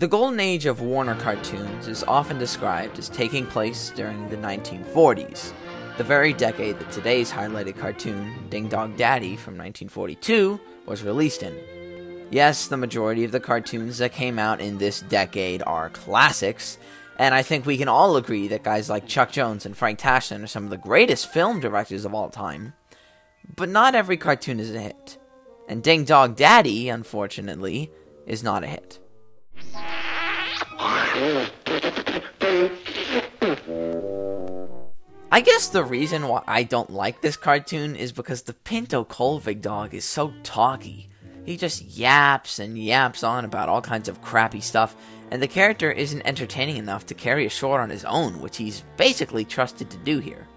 The golden age of Warner cartoons is often described as taking place during the 1940s, the very decade that today's highlighted cartoon, Ding Dong Daddy from 1942, was released in. Yes, the majority of the cartoons that came out in this decade are classics, and I think we can all agree that guys like Chuck Jones and Frank Tashlin are some of the greatest film directors of all time. But not every cartoon is a hit, and Ding Dong Daddy, unfortunately, is not a hit. I guess the reason why I don't like this cartoon is because the Pinto Colvig dog is so talky. He just yaps and yaps on about all kinds of crappy stuff, and the character isn't entertaining enough to carry a short on his own, which he's basically trusted to do here.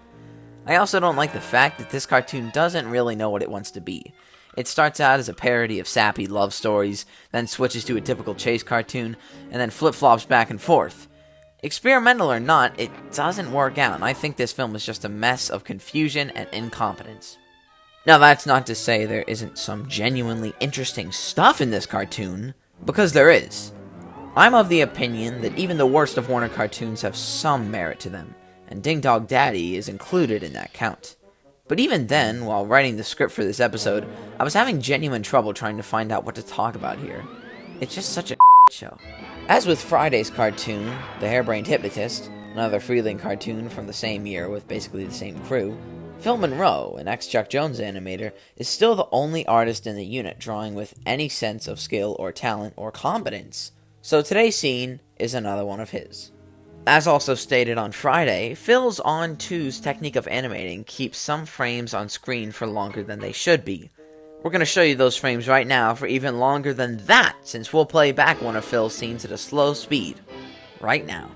I also don't like the fact that this cartoon doesn't really know what it wants to be. It starts out as a parody of sappy love stories, then switches to a typical chase cartoon, and then flip-flops back and forth. Experimental or not, it doesn't work out, and I think this film is just a mess of confusion and incompetence. Now, that's not to say there isn't some genuinely interesting stuff in this cartoon, because there is. I'm of the opinion that even the worst of Warner cartoons have some merit to them, and Ding Dong Daddy is included in that count. But even then, while writing the script for this episode, I was having genuine trouble trying to find out what to talk about here. It's just such a show. As with Friday's cartoon, The Harebrained Hypnotist, another Freeling cartoon from the same year with basically the same crew, Phil Monroe, an ex-Chuck Jones animator, is still the only artist in the unit drawing with any sense of skill or talent or competence. So today's scene is another one of his. As also stated on Friday, Phil's On 2's technique of animating keeps some frames on screen for longer than they should be. We're going to show you those frames right now for even longer than that, since we'll play back one of Phil's scenes at a slow speed. Right now.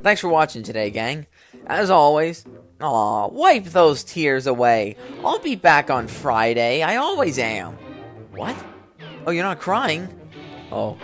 Thanks for watching today, gang. As always, wipe those tears away. I'll be back on Friday. I always am. What? Oh, you're not crying? Oh,